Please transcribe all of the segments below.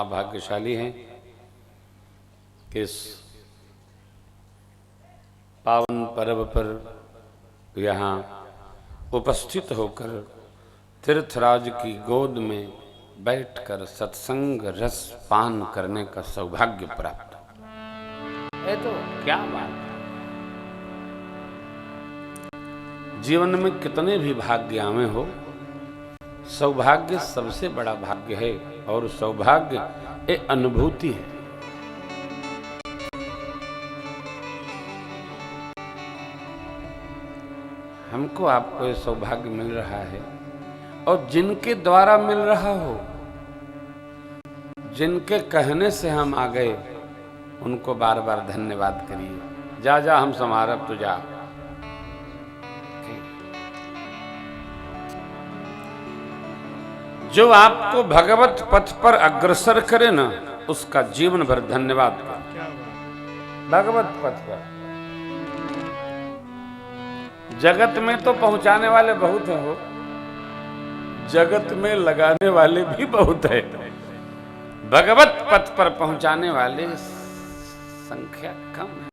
महाभाग्यशाली हैं कि इस पावन पर्व पर यहाँ उपस्थित होकर तीर्थराज की गोद में बैठकर सत्संग रस पान करने का सौभाग्य प्राप्त है। तो क्या बात है। जीवन में कितने भी भाग्य आवे हो, सौभाग्य सबसे बड़ा भाग्य है और सौभाग्य एक अनुभूति है। हमको आपको ये सौभाग्य मिल रहा है और जिनके द्वारा मिल रहा हो, जिनके कहने से हम आ गए, उनको बार बार धन्यवाद करिए। जा जा हम समारभ तो जा। जो आपको भगवत पथ पर अग्रसर करे ना, उसका जीवन भर धन्यवाद कर। भगवत पथ पर जगत में तो पहुंचाने वाले बहुत हैं, हो जगत में लगाने वाले भी बहुत है। भगवत पथ पर पहुंचाने वाले संख्या कम है।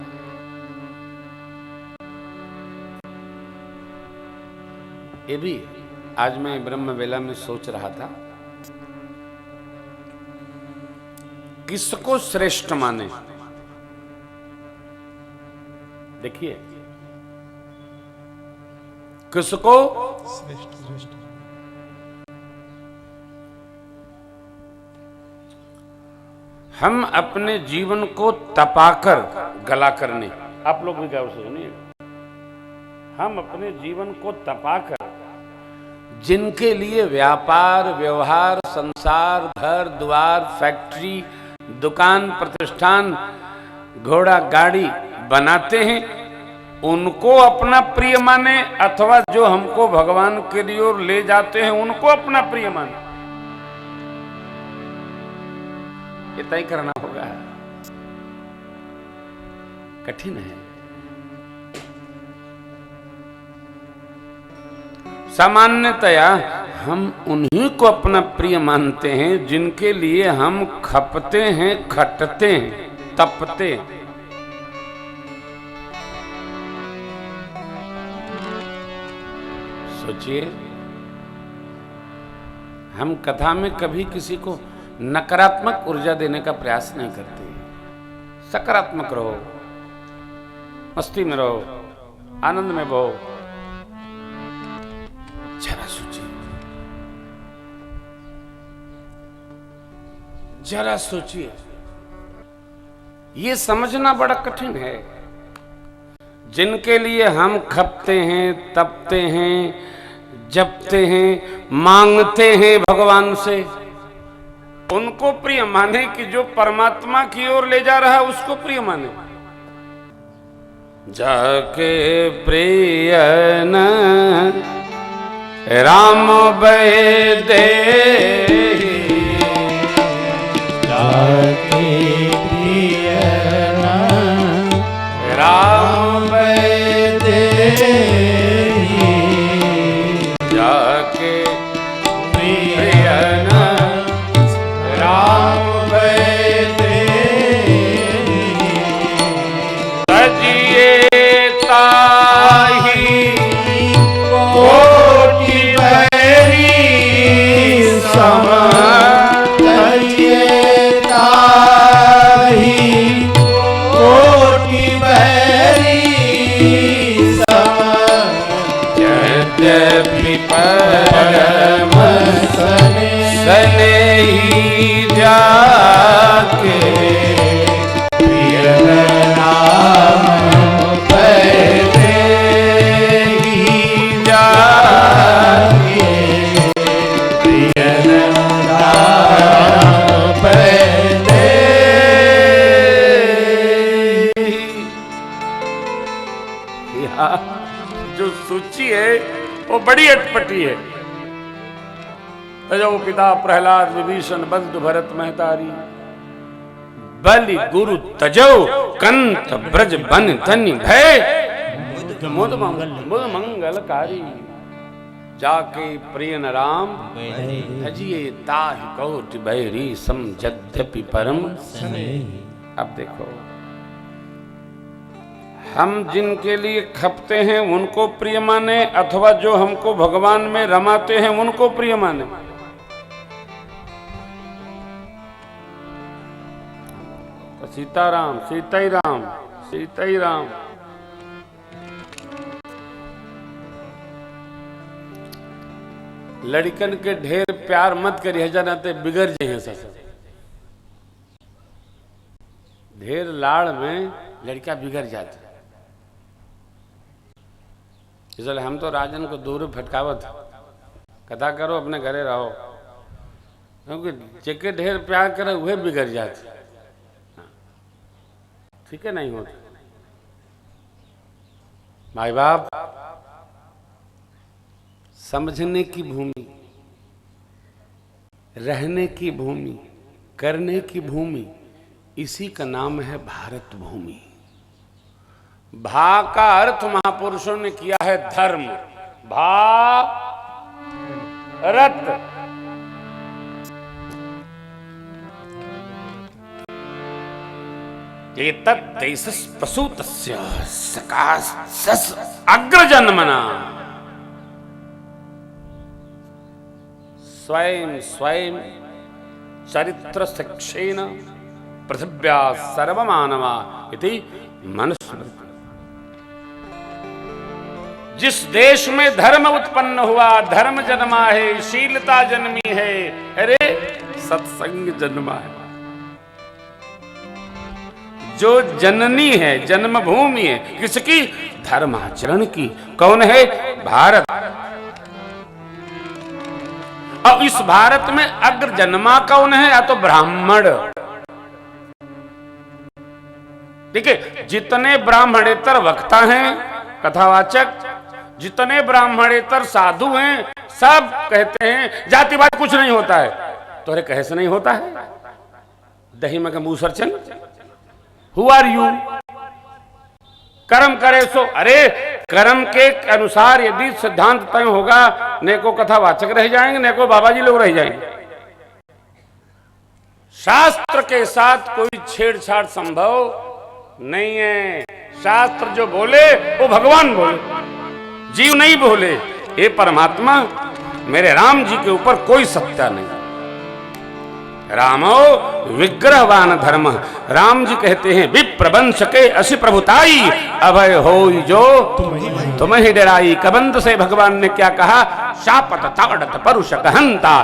ये भी आज मैं ब्रह्म वेला में सोच रहा था, किसको श्रेष्ठ माने। देखिए, किसको श्रेष्ठ। हम अपने जीवन को तपाकर गला करने, आप लोग भी गौर से सुनिए, हम अपने जीवन को तपाकर जिनके लिए व्यापार व्यवहार संसार घर द्वार फैक्ट्री दुकान प्रतिष्ठान घोड़ा गाड़ी बनाते हैं, उनको अपना प्रिय माने, अथवा जो हमको भगवान के लिए ओर ले जाते हैं उनको अपना प्रिय माने। ये तय करना होगा, कठिन है। सामान्यतया हम उन्हीं को अपना प्रिय मानते हैं जिनके लिए हम खपते हैं, खटते हैं, तपते हैं। सोचिए, हम कथा में कभी किसी को नकारात्मक ऊर्जा देने का प्रयास नहीं करते। सकारात्मक रहो, मस्ती में रहो, आनंद में बहो। जरा सोचिए, जरा सोचिए, ये समझना बड़ा कठिन है। जिनके लिए हम खपते हैं, तपते हैं, जपते हैं, मांगते हैं भगवान से, उनको प्रिय माने कि जो परमात्मा की ओर ले जा रहा है उसको प्रिय माने। जाके प्रिय न राम बैदे, जाके प्रिय न राम बैदे, जाके प्रिय न राम बैदे, तजिए ताही कोटि बैरी सम, तजिए ताही कोटि बैरी सम, यद्यपि परम सनेही जाके प्रिय नाम बैदे जाके, प्रिय नाम बैदे। जो सूची है वो बड़ी अटपटी है। तजो पिता प्रहलाद विभीषण बंधु भरत महतारी, बलि गुरु तजो कंत ब्रज बन धन्य भय, मुद मंगलकारी। जाके प्रिय न राम भजिए ताहि कोटि बैरी सम यद्यपि परम। अब देखो, हम जिनके लिए खपते हैं उनको प्रिय माने अथवा जो हमको भगवान में रमाते हैं उनको प्रिय माने। तो सीताराम सीता ही राम सीता ही राम। लड़कन के ढेर प्यार मत करिए, जनाते बिगड़ जाए सब। ढेर लाड़ में लड़का बिगड़ जाता। इसलिए हम तो राजन को दूर फटकावत, कथा करो अपने घरे रहो, क्योंकि जेके ढेर प्यार करे वह बिगड़ जाते। ठीक है, नहीं होता। माई बाप समझने की भूमि, रहने की भूमि, करने की भूमि, इसी का नाम है भारत भूमि। भा का अर्थ महापुरुषों ने किया है धर्म। भारत एतद्देशस् प्रसूतस्य सकाशस् अग्रजन्मना स्वयं स्वयं चरित्र शिक्षेण पृथिव्या सर्वमानवा इति मनुस्मृति। जिस देश में धर्म उत्पन्न हुआ, धर्म जन्मा है, शीलता जन्मी है, अरे सत्संग जन्मा है। जो जननी है, जन्मभूमि है किसकी? धर्माचरण की। कौन है? भारत। और इस भारत में अग्र जन्मा कौन है? या तो ब्राह्मण। ठीक है, जितने ब्राह्मणेतर वक्ता हैं, कथावाचक, जितने ब्राह्मणेतर साधु हैं, सब कहते हैं जातिवाद कुछ नहीं होता है। तो अरे कैसे नहीं होता है? दही में का मूसरचन। Who are you? कर्म करे सो। अरे कर्म के अनुसार यदि सिद्धांत तय होगा, नेको कथावाचक रह जाएंगे, नेको बाबा जी लोग रह जाएंगे। शास्त्र के साथ कोई छेड़छाड़ संभव नहीं है। शास्त्र जो बोले वो भगवान बोले, जीव नहीं बोले। हे परमात्मा, मेरे राम जी के ऊपर कोई सत्ता नहीं। रामो विग्रहवान धर्म। राम जी कहते हैं विप्रवंश के असी प्रभुताई, अभय हो जो तुम्हें डराई। कबंध से भगवान ने क्या कहा? शापत ताड़त परुष कहंता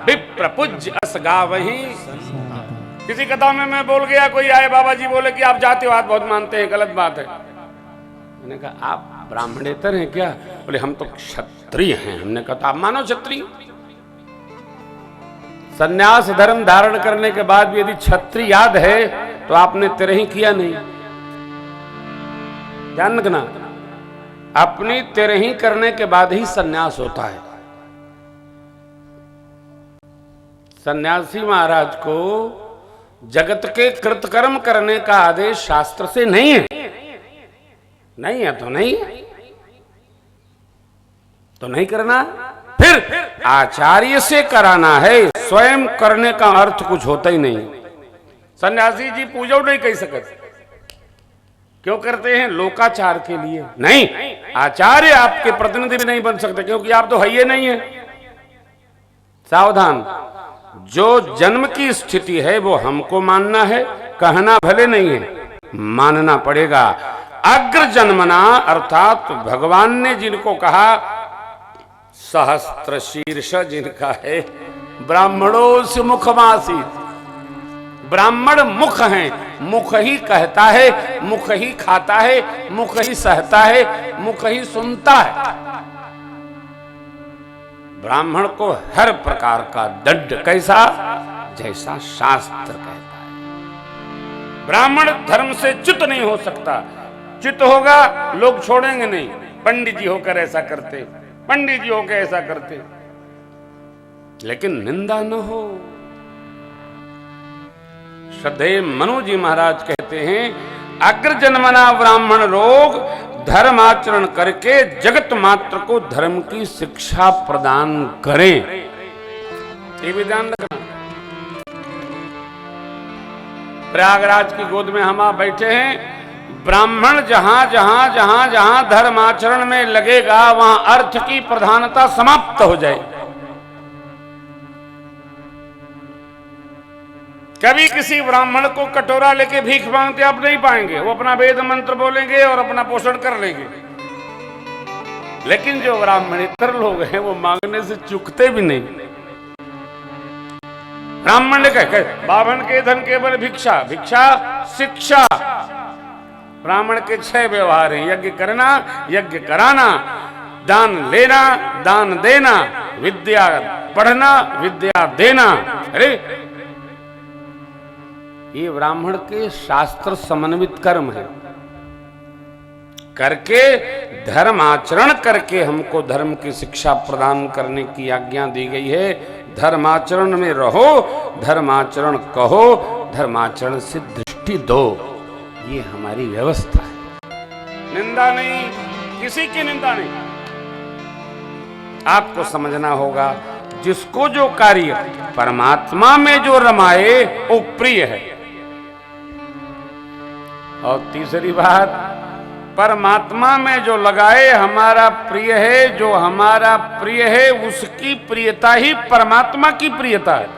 विप्र पूज्य अस गावहि। किसी कथा में मैं बोल गया, कोई आए बाबा जी बोले कि आप जातिवाद बहुत मानते हैं, गलत बात है। मैंने कहा आप ब्राह्मणेतर हैं क्या? बोले हम तो क्षत्रिय हैं। हमने कहा तो आप मानो क्षत्रिय। सन्यास धर्म धारण करने के बाद भी यदि क्षत्रिय याद है तो आपने तिरही किया नहीं। ध्यान रखना, अपनी तिरही करने के बाद ही सन्यास होता है। सन्यासी महाराज को जगत के कृतकर्म करने का आदेश शास्त्र से नहीं है। नहीं है तो नहीं है, तो नहीं करना। फिर आचार्य से कराना है, स्वयं करने का अर्थ कुछ होता ही नहीं। सन्यासी जी पूजो नहीं कह सकते। क्यों करते हैं? लोकाचार के लिए नहीं। आचार्य आपके प्रतिनिधि भी नहीं बन सकते, क्योंकि आप तो है ही नहीं है। सावधान, जो जन्म की स्थिति है वो हमको मानना है, कहना भले नहीं है, मानना पड़ेगा। अग्र जन्मना अर्थात भगवान ने जिनको कहा, सहस्त्र शीर्ष जिनका है, ब्राह्मणों से मुखमासी। ब्राह्मण मुख हैं, मुख ही कहता है, मुख ही खाता है, मुख ही सहता है, मुख ही सुनता है। ब्राह्मण को हर प्रकार का दंड कैसा? जैसा शास्त्र कहता है। ब्राह्मण धर्म से च्युत नहीं हो सकता। च्युत होगा लोग छोड़ेंगे नहीं। पंडित जी होकर ऐसा करते, पंडित जी होकर ऐसा करते, लेकिन निंदा न हो। श्रद्धेय मनु जी महाराज कहते हैं, अग्र जन्मना ब्राह्मण रोग धर्माचरण करके जगत मात्र को धर्म की शिक्षा प्रदान करें। ये भी ध्यान रखना। प्रयागराज की गोद में हम आप बैठे हैं, ब्राह्मण जहां जहां जहां जहां धर्माचरण में लगेगा वहां अर्थ की प्रधानता समाप्त हो जाएगी। कभी किसी ब्राह्मण को कटोरा लेके भीख मांगते आप नहीं पाएंगे। वो अपना वेद मंत्र बोलेंगे और अपना पोषण कर लेंगे। लेकिन जो ब्राह्मणेतर लोग हैं वो मांगने से चूकते भी नहीं। ब्राह्मण ने कहे बाभन के धन के बल भिक्षा, भिक्षा शिक्षा। ब्राह्मण के 6 व्यवहार हैं, यज्ञ करना, यज्ञ कराना, दान लेना, दान देना, विद्या पढ़ना, विद्या देना। अरे ये ब्राह्मण के शास्त्र समन्वित कर्म है। करके धर्माचरण करके हमको धर्म की शिक्षा प्रदान करने की आज्ञा दी गई है। धर्माचरण में रहो, धर्माचरण कहो, धर्माचरण से दृष्टि दो। ये हमारी व्यवस्था है। निंदा नहीं, किसी की निंदा नहीं। आपको समझना होगा जिसको जो कार्य परमात्मा में जो रमाए वो प्रिय है। और तीसरी बात, परमात्मा में जो लगाए हमारा प्रिय है। जो हमारा प्रिय है उसकी प्रियता ही परमात्मा की प्रियता है।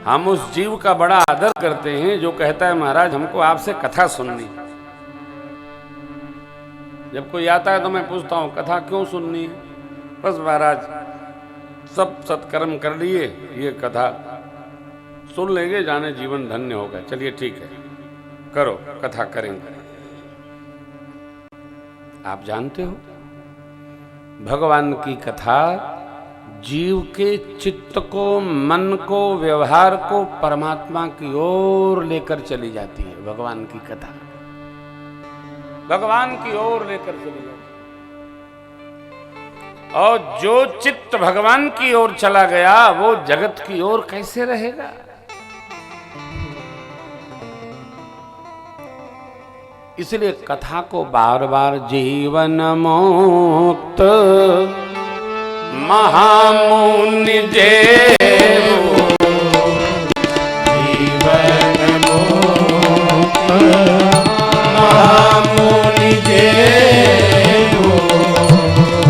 हम उस जीव का बड़ा आदर करते हैं जो कहता है महाराज हमको आपसे कथा सुननी। जब कोई आता है तो मैं पूछता हूं कथा क्यों सुननी है? बस महाराज सब सत्कर्म कर लिए, ये कथा सुन लेंगे, जाने जीवन धन्य होगा। चलिए ठीक है, करो, कथा करेंगे। आप जानते हो भगवान की कथा जीव के चित्त को, मन को, व्यवहार को परमात्मा की ओर लेकर चली जाती है। भगवान की कथा भगवान की ओर लेकर चली जाती है। और जो चित्त भगवान की ओर चला गया वो जगत की ओर कैसे रहेगा? इसलिए कथा को बार बार जीवन मुक्त महामुनि जेवो, जीवन मुक्त महामुनि जेवो,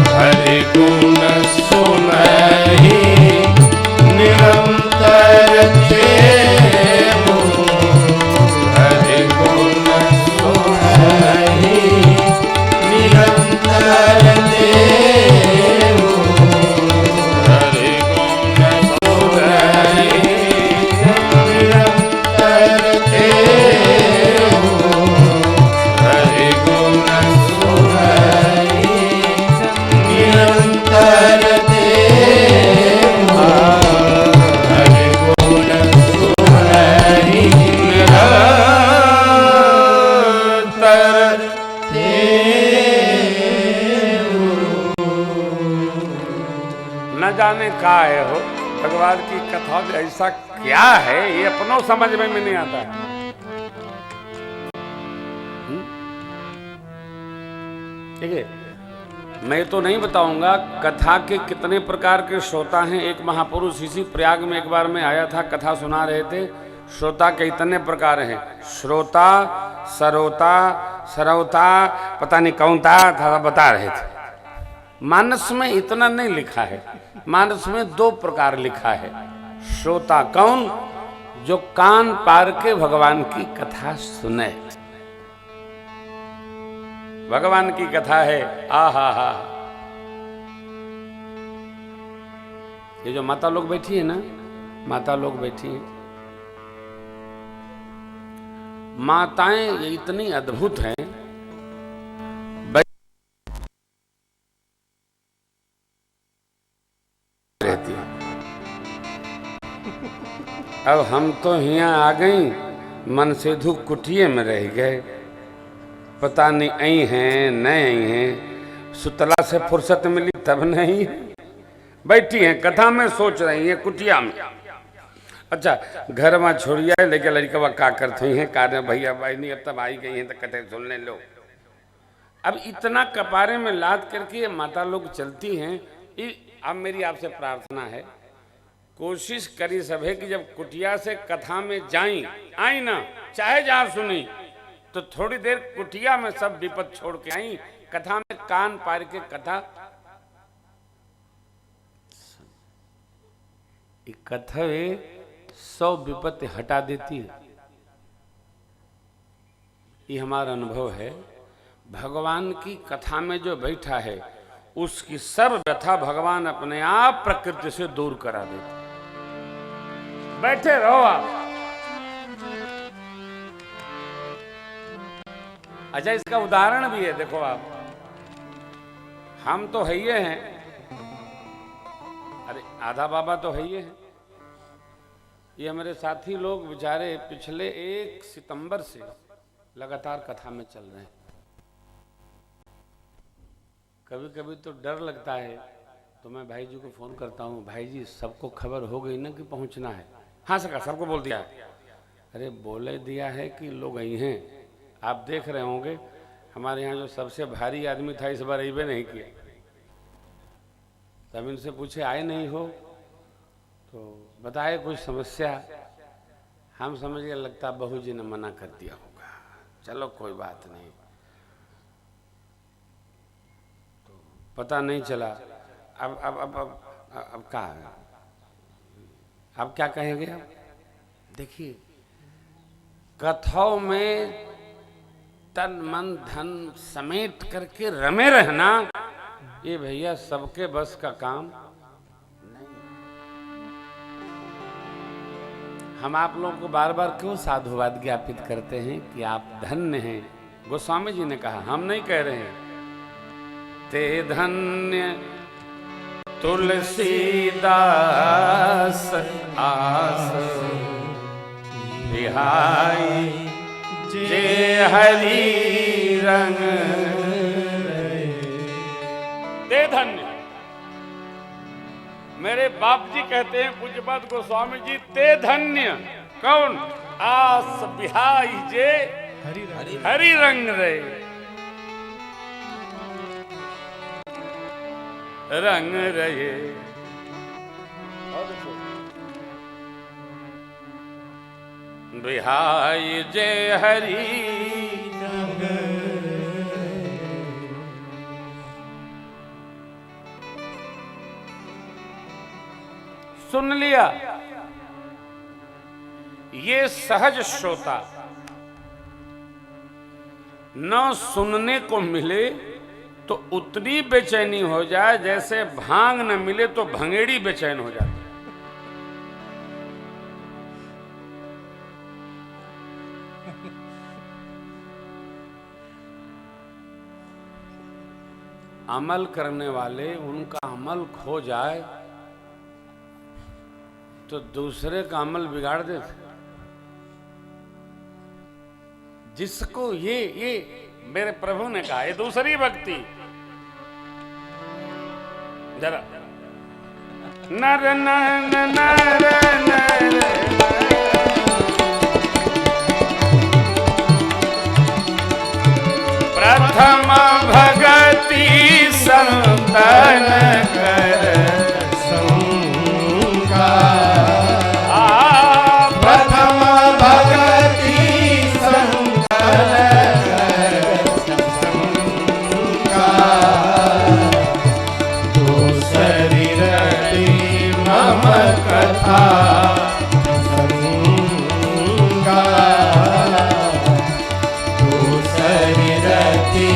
हरि गुण सुनहि निरंतर चेवो, हरि गुण सुनहि निरंतर देवो, हरि गुण सुनहि निरंतर देवो, हरि गुण सुनहि निरंतर देवो, हरि गुण सुनहि निरंतर न जाने का है हो भगवान की कथा में ऐसा क्या है ये अपनों समझ में नहीं आता है। ठीक है, मैं तो नहीं बताऊंगा कथा के कितने प्रकार के श्रोता हैं। एक महापुरुष इसी प्रयाग में एक बार में आया था, कथा सुना रहे थे। श्रोता के इतने प्रकार हैं, श्रोता, सरोता, सरौता, पता नहीं कौन था बता रहे थे। मानस में इतना नहीं लिखा है, मानस में 2 प्रकार लिखा है। श्रोता कौन? जो कान पार के भगवान की कथा सुने। भगवान की कथा है, आहा हा। ये जो माता लोग बैठी है ना, माता लोग बैठी हैं, माताएं ये इतनी अद्भुत हैं। रहती है। अब हम तो यहाँ आ गई, मन से धूप कुटिये में रह गए, पता नहीं आई हैं नहीं आई हैं। सुतला से फुर्सत मिली तब नहीं है, बैठी हैं कथा में सोच रही हैं कुटिया में। अच्छा घर में छोड़िया लेके लड़का का करते हैं कारण भैया भाई नहीं अब तब आई गई हैं तो कथे सुनने लो। अब इतना कपारे में लाद करके ये माता लोग चलती हैं। अब मेरी आपसे प्रार्थना है, कोशिश करी सभे कि जब कुटिया से कथा में जाई आई ना, चाहे जहां सुनी तो थोड़ी देर कुटिया में सब विपद छोड़ के आई, कथा में कान पार के कथा। कथा 100 विपत्ति हटा देती है। ये हमारा अनुभव है। भगवान की कथा में जो बैठा है उसकी सर्व व्यथा भगवान अपने आप प्रकृति से दूर करा देते। बैठे रहो आप। अच्छा इसका उदाहरण भी है, देखो आप, हम तो है ही हैं, अरे आधा बाबा तो है ही है। ये हमारे साथी लोग बेचारे पिछले 1 सितंबर से लगातार कथा में चल रहे हैं। कभी कभी तो डर लगता है तो मैं भाई जी को फोन करता हूँ, भाई जी सबको खबर हो गई ना कि पहुंचना है? हाँ सका सबको बोल दिया है। अरे बोले दिया है कि लोग आई हैं। आप देख रहे होंगे हमारे यहाँ जो सबसे भारी आदमी था इस बार अबे नहीं किया। तब इनसे पूछे आए नहीं हो तो बताए कुछ समस्या। हम समझ के लगता बहू जी ने मना कर दिया होगा, चलो कोई बात नहीं। तो पता नहीं चला। अब क्या है, अब क्या कहेंगे? अब देखिए कथाओं में तन मन धन समेट करके रमे रहना ये भैया सबके बस का काम नहीं। हम आप लोगों को बार बार क्यों साधुवाद ज्ञापित करते हैं कि आप धन्य हैं? गोस्वामी जी ने कहा, हम नहीं कह रहे हैं। ते धन्य तुलसीदास आस बिहाई जे हरि रंग। ते धन्य, मेरे बाप जी कहते हैं पूज्यपाद गोस्वामी जी, ते धन्य कौन? आस बिहाई जे हरि रंग रे। रंग रहे। बिहाई जय हरि रंग। सुन लिया? ये सहज श्रोता न सुनने को मिले तो उतनी बेचैनी हो जाए जैसे भांग न मिले तो भंगेड़ी बेचैन हो जाती है। अमल करने वाले उनका अमल खो जाए तो दूसरे का अमल बिगाड़ देते। जिसको ये मेरे प्रभु ने कहा, ये दूसरी भक्ति जरा नर नर नर नर प्रथम भगति संतन कर संगा। प्रथम भगति संतन कर संगा। दूसरी रति मम कथा संगा। दूसरी रति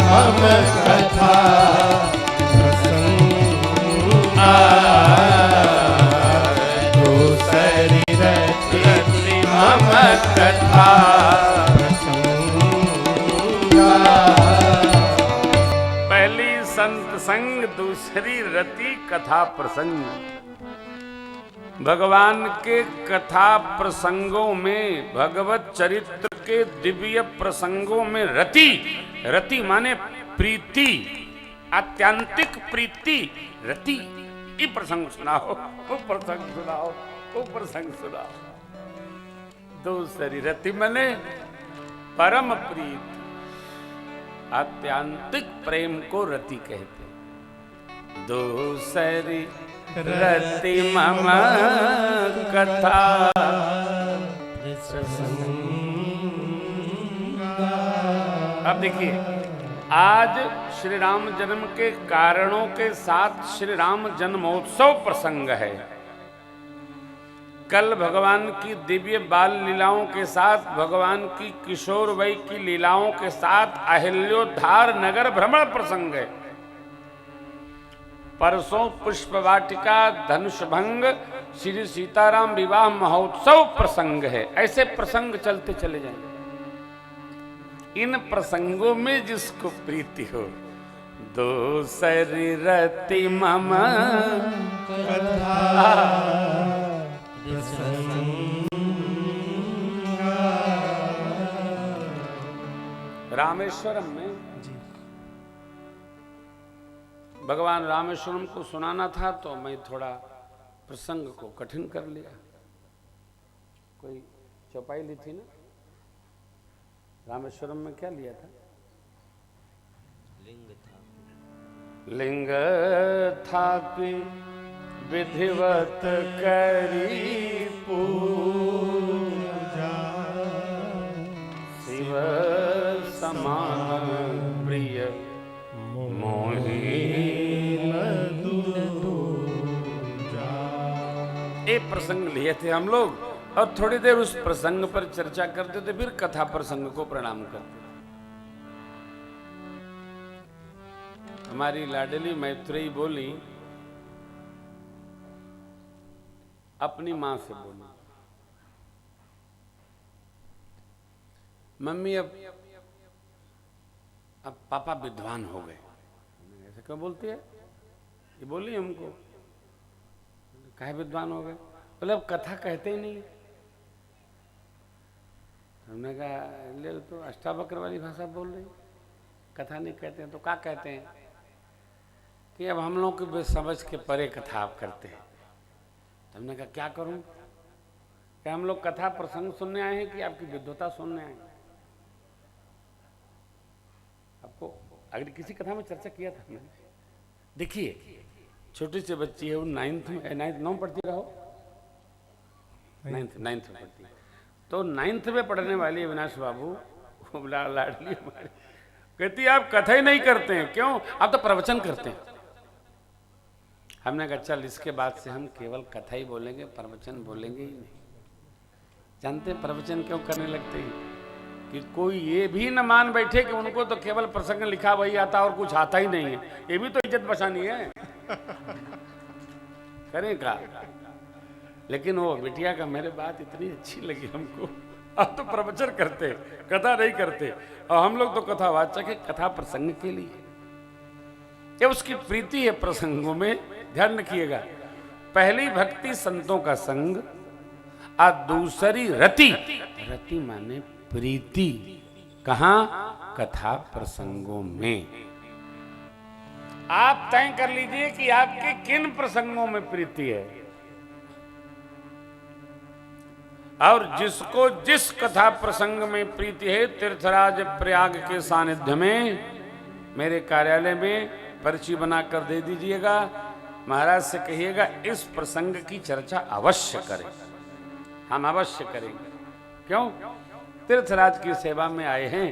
मम कथा प्रसंगा। दूसरी रति मम कथा प्रसंगा। पहली संत संग, दूसरी रति कथा प्रसंग। भगवान के कथा प्रसंगों में, भगवत चरित्र के दिव्य प्रसंगों में रति, रति माने प्रीति, आत्यंतिक प्रीति, रति। ये प्रसंग सुनाओ, वो प्रसंग सुनाओ। वो प्रसंग सुना। दूसरी रति मने परम प्रीत, आत्यांतिक प्रेम को रति कहते। दूसरी रति मम कथा अब देखिए, आज श्री राम जन्म के कारणों के साथ श्री राम जन्मोत्सव प्रसंग है। कल भगवान की दिव्य बाल लीलाओं के साथ, भगवान की किशोर वय की लीलाओं के साथ अहिल्योद्धार नगर भ्रमण प्रसंग है। परसों पुष्प वाटिका धनुष भंग श्री सीताराम विवाह महोत्सव प्रसंग है। ऐसे प्रसंग चलते चले जाएंगे। इन प्रसंगों में जिसको प्रीति हो, दूसरी रति मम कथा रामेश्वरम में भगवान रामेश्वरम को सुनाना था तो मैं थोड़ा प्रसंग को कठिन कर लिया। कोई चौपाई ली थी ना रामेश्वरम में, क्या लिया था? लिंग था कि विधिवत करी पूजा, शिव समान प्रिय मोहि ये प्रसंग लिए थे हम लोग, और थोड़ी देर उस प्रसंग पर चर्चा करते थे, फिर कथा प्रसंग को प्रणाम करते। हमारी लाडली मैत्रेयी बोली, अपनी मां से बोली, मम्मी अब पापा विद्वान हो गए। ऐसे क्यों बोलती है? ये बोली हमको, काहे विद्वान हो गए? बोले अब कथा कहते ही नहीं। हमने कहा ले तो अष्टावक्र वाली भाषा बोल रही, कथा नहीं कहते हैं तो क्या कहते हैं? कि अब हम लोग की समझ के परे कथा आप करते हैं। हमने कहा क्या करूं? क्या हम लोग कथा प्रसंग सुनने आए हैं कि आपकी विद्वता सुनने आए हैं? आपको अगर किसी कथा में चर्चा किया था मैंने। देखिए छोटी सी बच्ची है, वो नाइन्थ में पढ़ती रहो, नाइन्थ में पढ़ती है, तो नाइन्थ में पढ़ने वाली अविनाश बाबू लाडली हमारी कहती आप कथा ही नहीं करते हैं। क्यों? आप तो प्रवचन करते हैं। हमने कहा चल इसके बाद से हम केवल कथा ही बोलेंगे, प्रवचन बोलेंगे ही नहीं। जानते प्रवचन क्यों करने लगते हैं? कि कोई ये भी न मान बैठे कि उनको तो केवल प्रसंग लिखा वही आता और कुछ आता ही नहीं है। ये भी तो इज्जत बचानी है। करें का? लेकिन वो बिटिया का मेरे बात इतनी अच्छी लगी हमको। आप तो प्रवचन करते, कथा नहीं करते, और हम लोग तो कथावाचक है, कथा प्रसंग के लिए। ये उसकी प्रीति है प्रसंगों में। ध्यान रखिएगा, पहली भक्ति संतों का संग, और दूसरी रति। रति माने प्रीति। कहां? कथा प्रसंगों में। आप तय कर लीजिए कि आपके किन प्रसंगों में प्रीति है, और जिसको जिस कथा प्रसंग में प्रीति है, तीर्थराज प्रयाग के सानिध्य में मेरे कार्यालय में पर्ची बनाकर दे दीजिएगा। महाराज से कहिएगा इस प्रसंग की चर्चा अवश्य करें। हम अवश्य करेंगे। क्यों? तीर्थराज की सेवा में आए हैं,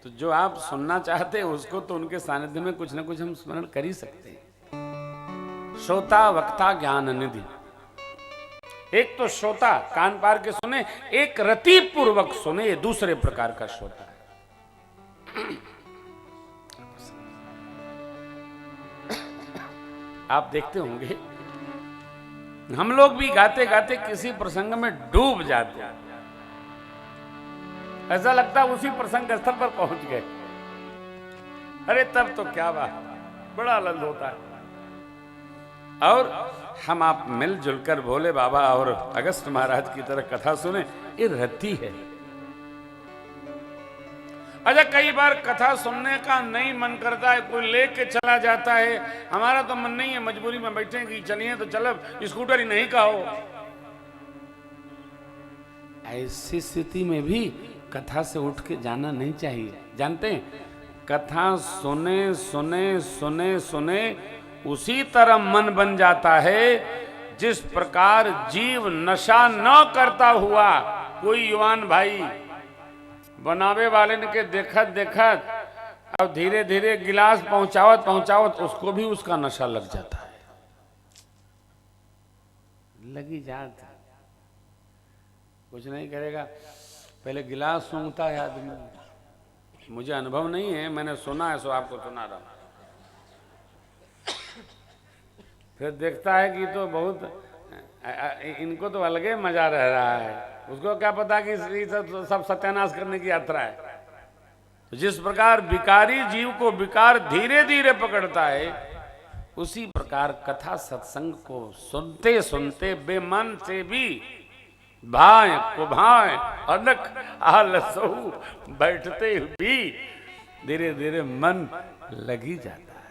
तो जो आप सुनना चाहते हैं उसको तो उनके सानिध्य में कुछ ना कुछ हम स्मरण कर ही सकते हैं। श्रोता वक्ता ज्ञान निधि। एक तो श्रोता कान पार के सुने, एक रति पूर्वक सुने, ये दूसरे प्रकार का श्रोता है। आप देखते होंगे हम लोग भी गाते गाते किसी प्रसंग में डूब जाते हैं। ऐसा लगता है उसी प्रसंग स्थल पर पहुंच गए। अरे तब तो क्या बात, बड़ा आनंद होता है। और हम आप मिलजुल कर भोले बाबा और अगस्त महाराज की तरह कथा सुने, ये रति है। अच्छा कई बार कथा सुनने का नहीं मन करता है, कोई लेके चला जाता है, हमारा तो मन नहीं है, मजबूरी में बैठे कि चलिए तो चलो, स्कूटर ही नहीं का हो। ऐसी स्थिति में भी कथा से उठ के जाना नहीं चाहिए। जानते हैं, कथा सुने सुने सुने सुने उसी तरह मन बन जाता है जिस प्रकार जीव नशा न करता हुआ कोई युवान भाई बनावे वाले ने के देखत देखत अब धीरे धीरे गिलास पहुंचावत पहुंचावत उसको भी उसका नशा लग जाता है, लगी जात, कुछ नहीं करेगा। पहले गिलास सूंघता है आदमी, मुझे अनुभव नहीं है, मैंने सुना है, सो आपको सुना रहा हूं। फिर देखता है कि तो बहुत इनको तो अलग ही मजा रह रहा है, उसको क्या पता कि सब सत्यानाश करने की यात्रा है। जिस प्रकार विकारी जीव को विकार धीरे धीरे पकड़ता है, उसी प्रकार कथा सत्संग को सुनते सुनते बेमन से भी भाए कुभाए अनक आलसहु बैठते भी धीरे धीरे मन लगी जाता है।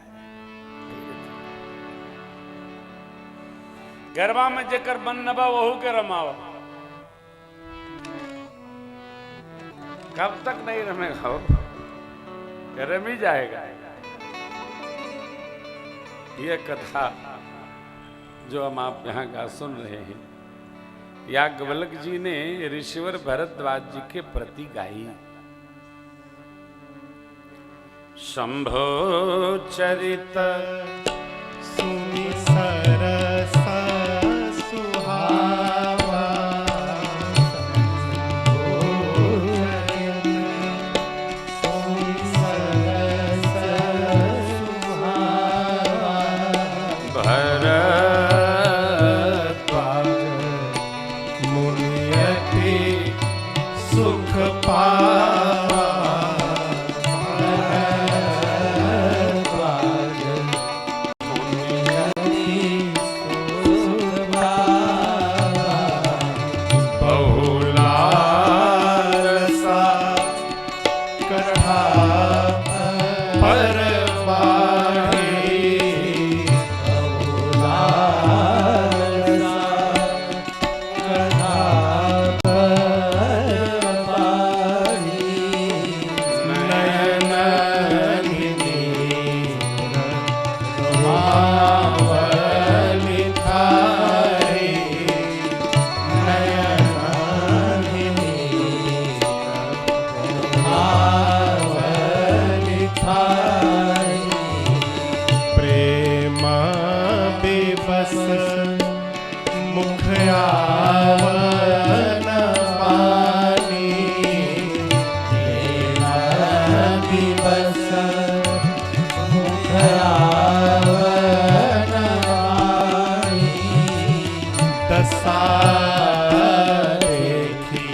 गरबा में जेकर बन नबा वहू के रमावा, कब तक नहीं रमेगा वो, रम ही जाएगा। यह कथा जो हम आप यहाँ का सुन रहे हैं, याज्ञवल्क्य जी ने ऋषिवर भरद्वाज जी के प्रति गाई। शंभो चरित सुनि सरस सुहावा, सुनि सरस सुहावा, भरद्वाज मुनि सुख पावा, भरद्वाज मुनि सुख पावा, बहुलारसा कथा परवाही, बहुलारसा कथा प्रेम बेबस मुख आवन पानी, प्रेम बेबस मुख आवन पानी, दशा देखी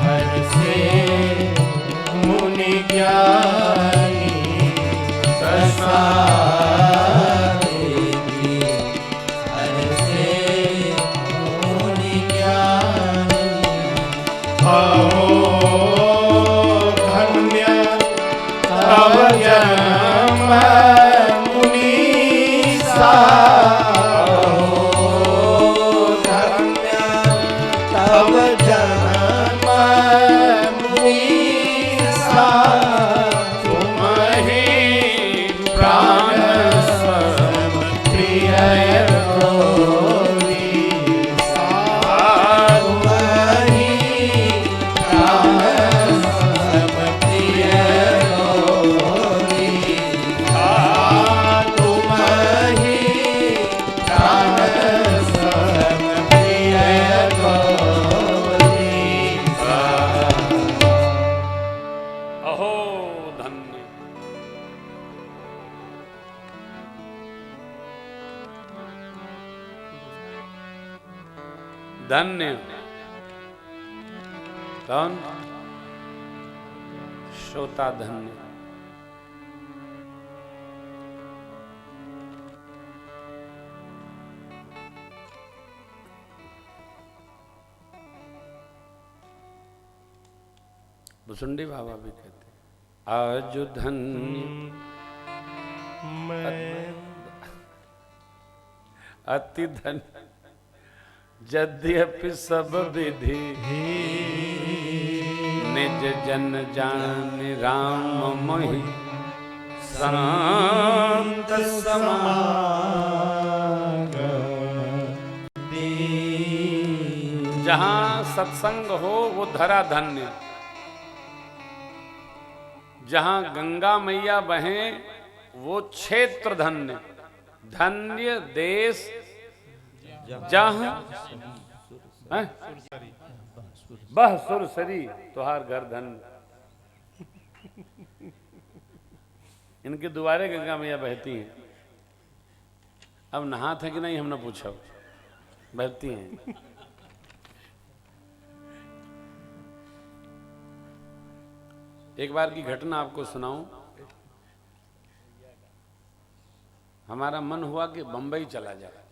हर से मुनि ज्ञानी, दशा देखी हर से मुनि ज्ञानी, अहो धन्य तव जन्म मुनीसा, धन्य तव जन्म मुनीसा, तुम्हि प्राण सम प्रिय गौरीसा, तुम्हि प्राण सम प्रिय गौरीसा, तुम्हि प्राण सम प्रिय गौरीसा। अहो धन्य, धन्य कौन? श्रोता धन्य। भुसुंडी बाबा भी कहते आज धन्य अति धन्य यद्यपि सब विधि निज जन जान राम मोहि शांत समाग जहां सत्संग हो वो धरा धन्य, जहां गंगा मैया बहें वो क्षेत्र धन्य, धन्य देश जहां बह सुरसरी तुहार घर धन्य। इनके दुआरे गंगा मैया बहती हैं। अब नहात है कि नहीं हमने पूछा, बहती हैं। एक बार की घटना आपको सुनाऊं। हमारा मन हुआ कि बंबई चला जाए।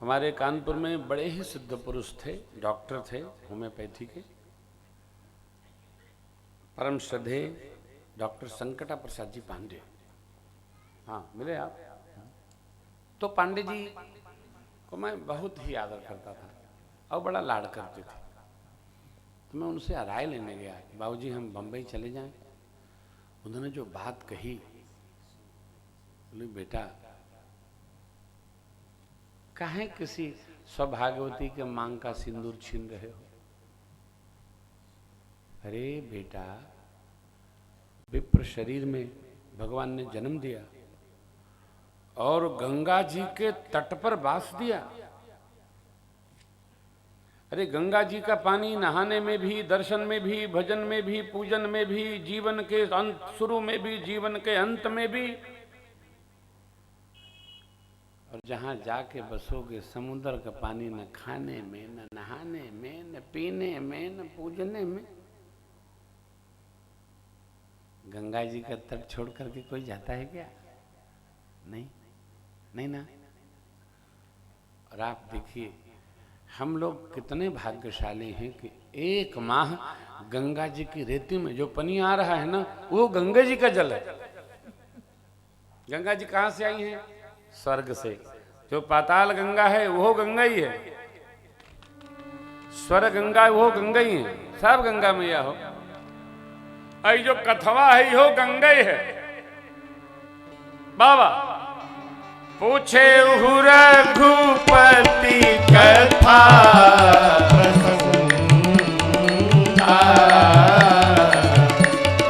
हमारे कानपुर में बड़े ही सिद्ध पुरुष थे, डॉक्टर थे होम्योपैथी के, परम श्रद्धेय डॉक्टर संकटा प्रसाद जी पांडे। हाँ, मिले आप? तो पांडे जी को मैं बहुत ही आदर करता था और बड़ा लाड करते थे। तो मैं उनसे राय लेने गया कि बाबूजी हम बंबई चले जाएं। उन्होंने जो बात कही, बोले बेटा काहे किसी सौभाग्यवती के मांग का सिंदूर छीन रहे हो? अरे बेटा, विप्र शरीर में भगवान ने जन्म दिया और गंगा जी के तट पर बास दिया। अरे गंगा जी का पानी नहाने में भी, दर्शन में भी, भजन में भी, पूजन में भी, जीवन के अंत शुरू में भी, जीवन के अंत में भी। और जहां जाके बसोगे समुद्र का पानी न खाने में, न नहाने में, न पीने में, न पूजने में। गंगा जी का तट छोड़ करके कोई जाता है क्या? नहीं, नहीं ना। और आप देखिए हम लोग कितने भाग्यशाली हैं कि एक माह गंगा जी की रेती में जो पानी आ रहा है ना, वो गंगा जी का जल है। गंगा जी कहां से आई हैं? स्वर्ग से। जो पाताल गंगा है वो गंगा ही है, स्वर्ग गंगा वो गंगा ही है, सब गंगा मैया हो। आई जो कथवा है हो गंगा ही है। बाबा पूछे रघुपति कथा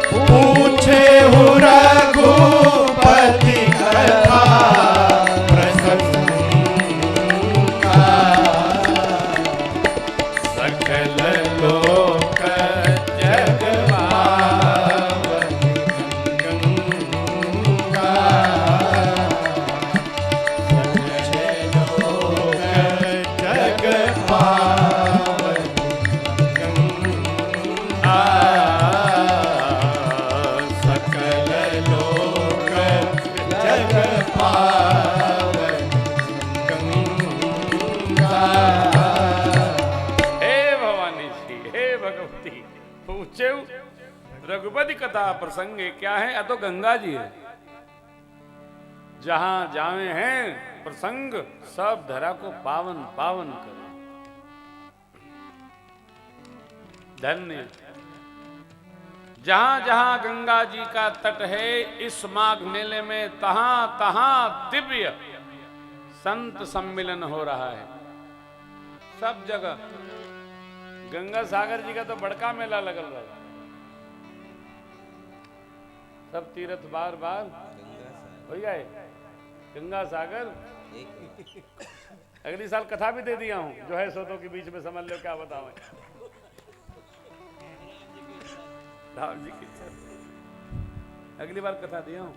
पूछे रघुपति कथा सकल लोक रघुपति कथा प्रसंगे क्या है? या तो गंगा जी है। जहां जावे हैं प्रसंग सब धरा को पावन पावन करे। धन्य जहां जहां गंगा जी का तट है, इस माघ मेले में तहां तहां दिव्य संत सम्मिलन हो रहा है। सब जगह गंगा सागर जी का तो बड़का मेला लगल रहा है। सब तीर्थ बार बार हो गए। गंगा सागर अगली साल कथा भी दे दिया हूं, जो है सोतों के बीच में समझ लो क्या बताऊं। राम जी की अगली बार कथा दिया हूं।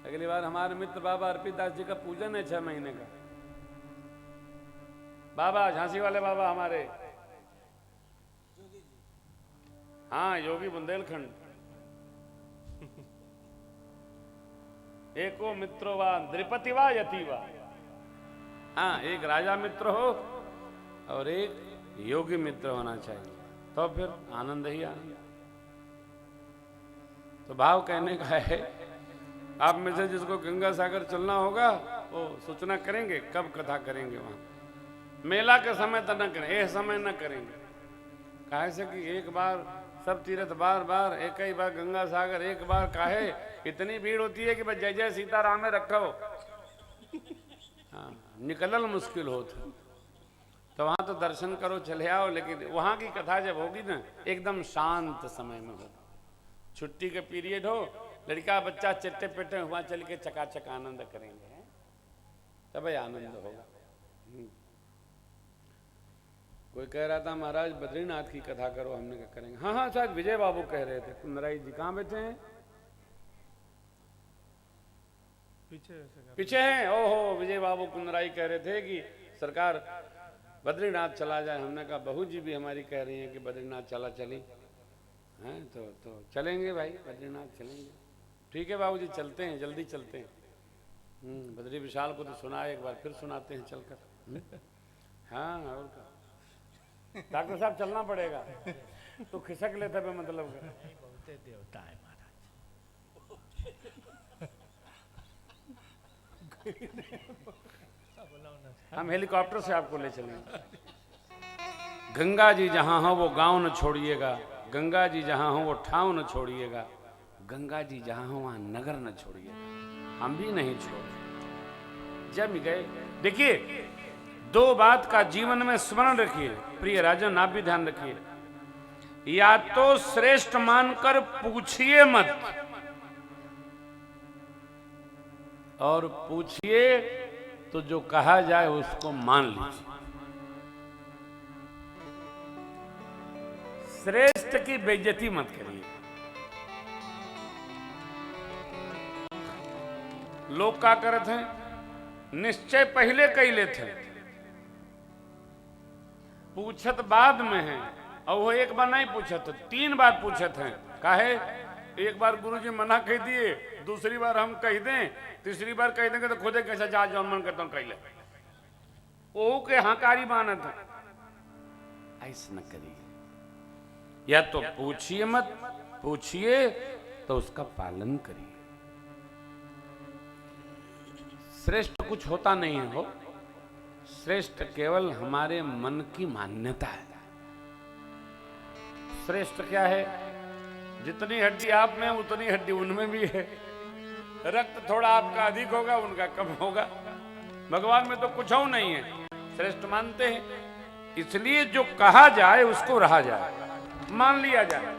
अगली बार हमारे मित्र बाबा अर्पित दास जी का पूजन है 6 महीने का। बाबा झांसी वाले बाबा हमारे, हाँ योगी बुंदेलखंड। एको मित्रो वा नृपति वा यति वा। हाँ, एक राजा मित्र हो और एक योगी मित्र होना चाहिए, तो फिर आनंद ही आनंद। तो भाव कहने का है, आप में से जिसको गंगा सागर चलना होगा वो सूचना करेंगे कब कथा करेंगे वहाँ। मेला के समय तो न करें, एक समय न करेंगे। काहे से कि एक बार सब तीर्थ बार बार, एक ही बार गंगा सागर एक बार, काहे इतनी भीड़ होती है कि बस जय जय सीताराम में रखो। हाँ, निकलल मुश्किल होता। तो वहाँ तो दर्शन करो चले आओ, लेकिन वहाँ की कथा जब होगी ना एकदम शांत समय में हो, छुट्टी के पीरियड हो, लड़का बच्चा चट्टे पेटे वहाँ चल के चकाचक आनंद करेंगे, तभी आनंद होगा। कोई कह रहा था महाराज बद्रीनाथ की कथा करो, हमने क्या करेंगे। हाँ हाँ, शायद विजय बाबू कह रहे थे। कुंदराई जी कहाँ बैठे हैं? पीछे हैं। ओहो, विजय बाबू कुंदराई कह रहे थे कि सरकार बद्रीनाथ चला जाए। हमने कहा बहू जी भी हमारी कह रही हैं कि बद्रीनाथ चला चली हैं, तो चलेंगे भाई, बद्रीनाथ चलेंगे। ठीक है बाबू जी, चलते हैं, जल्दी चलते हैं। बद्री विशाल को तो सुना, एक बार फिर सुनाते हैं चलकर। हाँ, और क्या, डॉक्टर साहब चलना पड़ेगा तो खिसक लेते पे मतलब बहुत देवता है महाराज। हम हेलीकॉप्टर से आपको ले चलेंगे। गंगा जी जहां हो वो गांव न छोड़िएगा, गंगा जी जहां हो वो ठाव न छोड़िएगा, गंगा जी जहां हो वहां नगर न छोड़िएगा। हम भी नहीं छोड़ जब गए। देखिए, दो बात का जीवन में स्मरण रखिए प्रिय राजन, आप भी ध्यान रखिए। या तो श्रेष्ठ मानकर पूछिए मत, और पूछिए तो जो कहा जाए उसको मान लीजिए। श्रेष्ठ की बेइज्जती मत करिए। लोग क्या करते हैं, निश्चय पहले कई लेते हैं, पूछत बाद में है। और वो एक बार नहीं पूछत, 3 बार पूछत हैं। काहे? एक बार गुरुजी मना कह दिए, दूसरी बार हम कह दें, तीसरी बार कह देंगे तो खुदे कैसा जा जौन मन करता हूं कह ले, वो के हाकारी मानत है। ऐसा न करिए। या तो पूछिए मत, पूछिए तो उसका पालन करिए। श्रेष्ठ कुछ होता नहीं है हो, श्रेष्ठ केवल हमारे मन की मान्यता है। श्रेष्ठ क्या है? जितनी हड्डी आप में उतनी हड्डी उनमें भी है। रक्त थोड़ा आपका अधिक होगा, उनका कम होगा। भगवान में तो कुछ और नहीं है, श्रेष्ठ मानते हैं। इसलिए जो कहा जाए उसको रहा जाए, मान लिया जाए।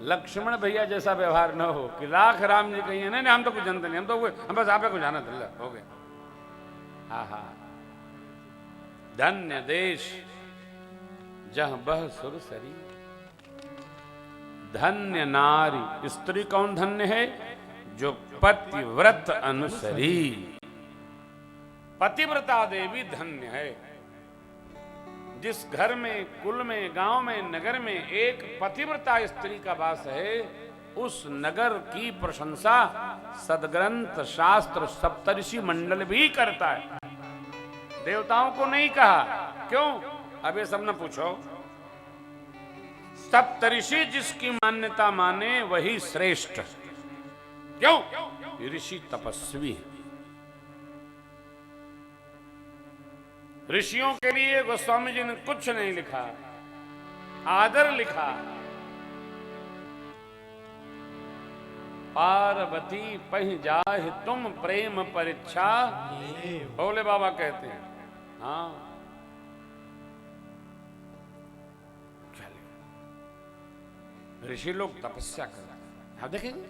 लक्ष्मण भैया जैसा व्यवहार न हो कि लाख राम जी कहिए नहीं हम तो कुछ जानते नहीं, हम तो हम बस आप को जाना था, हो गए। हा हा, धन्य देश जहां बह सुरसरी, धन्य नारी। स्त्री कौन धन्य है? जो पतिव्रत अनुसरी। पतिव्रता देवी धन्य है। जिस घर में, कुल में, गांव में, नगर में एक पतिव्रता स्त्री का वास है, उस नगर की प्रशंसा सदग्रंथ, शास्त्र, सप्तऋषि मंडल भी करता है। देवताओं को नहीं कहा। क्यों? अब ये सब न पूछो। सप्तऋषि जिसकी मान्यता माने वही श्रेष्ठ। क्यों? ऋषि तपस्वी है। ऋषियों के लिए गोस्वामी जी ने कुछ नहीं लिखा, आदर लिखा। पार्वती पह जाहि तुम प्रेम परीक्षा, भोले बाबा कहते हैं। हाँ, ऋषि लोग तपस्या कर रहे हैं। आप देखेंगे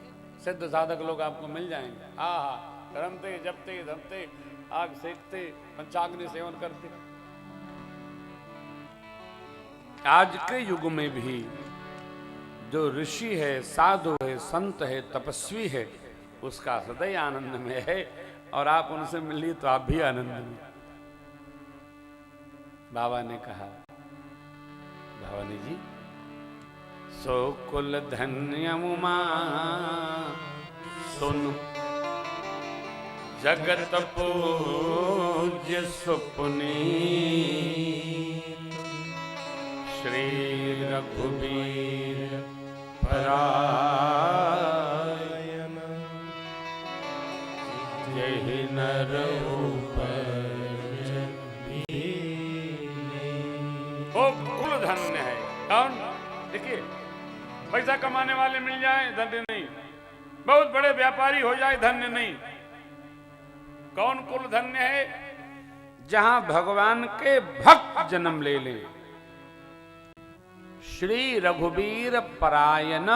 सिद्ध साधक लोग आपको मिल जाएंगे। हाँ हाँ, रमते जपते धपते, आग सेकते, पंचाग्नि सेवन करते। आज के युग में भी जो ऋषि है, साधु है, संत है, तपस्वी है, उसका हृदय आनंद में है। और आप उनसे मिलिए तो आप भी आनंद में। बाबा ने कहा, भवानी जी, सो कुल धन्य उमा सुन, जगत पूज्य सुपुनी, श्री रघुवीर पराक्रम जय नर ओ कुल धन्य है। कौन? देखिए, पैसा कमाने वाले मिल जाए धन्य नहीं, बहुत बड़े व्यापारी हो जाए धन्य नहीं। कौन कुल धन्य है? जहां भगवान के भक्त जन्म ले लें। श्री रघुबीर परायण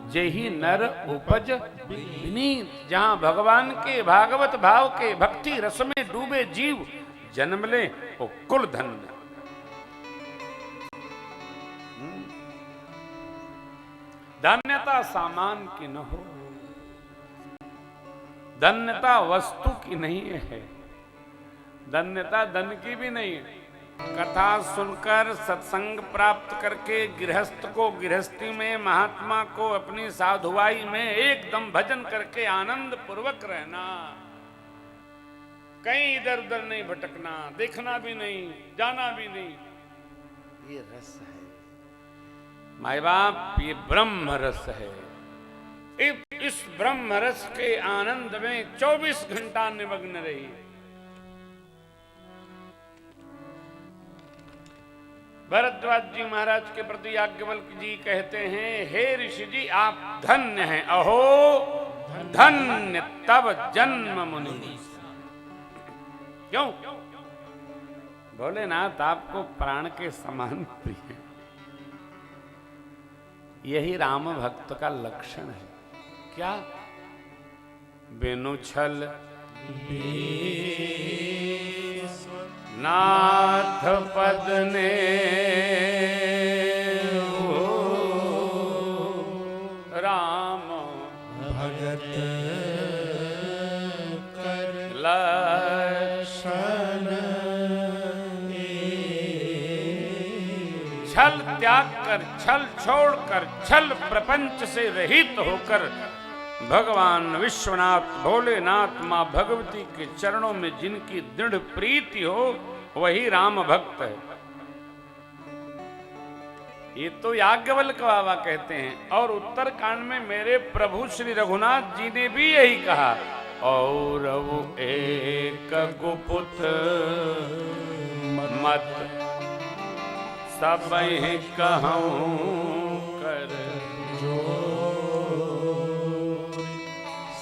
जेहि नर उपज विनीत। जहां भगवान के भागवत भाव के भक्ति रस में डूबे जीव जन्म ले, वो कुल धन्य। धन्यता सामान की न हो, धन्यता वस्तु की नहीं है, धन्यता धन की भी नहीं है। कथा सुनकर सत्संग प्राप्त करके गृहस्थ को गृहस्थी में, महात्मा को अपनी साधुवाई में एकदम भजन करके आनंद पूर्वक रहना, कहीं इधर उधर नहीं भटकना, देखना भी नहीं, जाना भी नहीं, ये रस है माई बाप, ये ब्रह्म रस है। इस ब्रह्म रस के आनंद में 24 घंटा निमग्न रहिए। भरद्वाज जी महाराज के प्रति याज्ञवल्क्य जी कहते हैं, हे ऋषि जी आप धन्य हैं, अहो धन्य तब जन्म मुनि। क्यों? भोलेनाथ आपको प्राण के समान प्रिय है। यही राम भक्त का लक्षण है। क्या? बिनु छल नाथ पद ने राम भगत कर लक्षण। छल त्याग कर, छल छोड़कर, छल प्रपंच से रहित होकर भगवान विश्वनाथ भोलेनाथ मां भगवती के चरणों में जिनकी दृढ़ प्रीति हो, वही राम भक्त है। ये तो याज्ञवल्क्य बाबा कहते हैं। और उत्तरकांड में मेरे प्रभु श्री रघुनाथ जी ने भी यही कहा, और वो एक गुपुत मत सब कहूं कर जो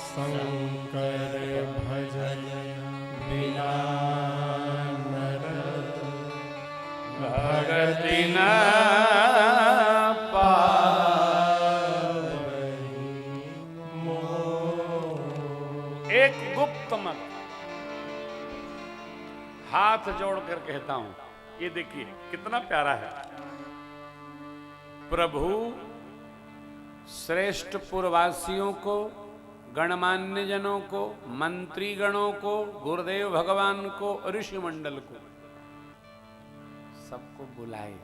शंकर भजन बिना नर भगति न पावई। एक गुप्त मत हाथ जोड़कर कहता हूं, ये देखिए कितना प्यारा है। प्रभु श्रेष्ठ पुरवासियों को, गणमान्य जनों को, मंत्री गणों को, गुरुदेव भगवान को, ऋषि मंडल को, सबको बुलाए।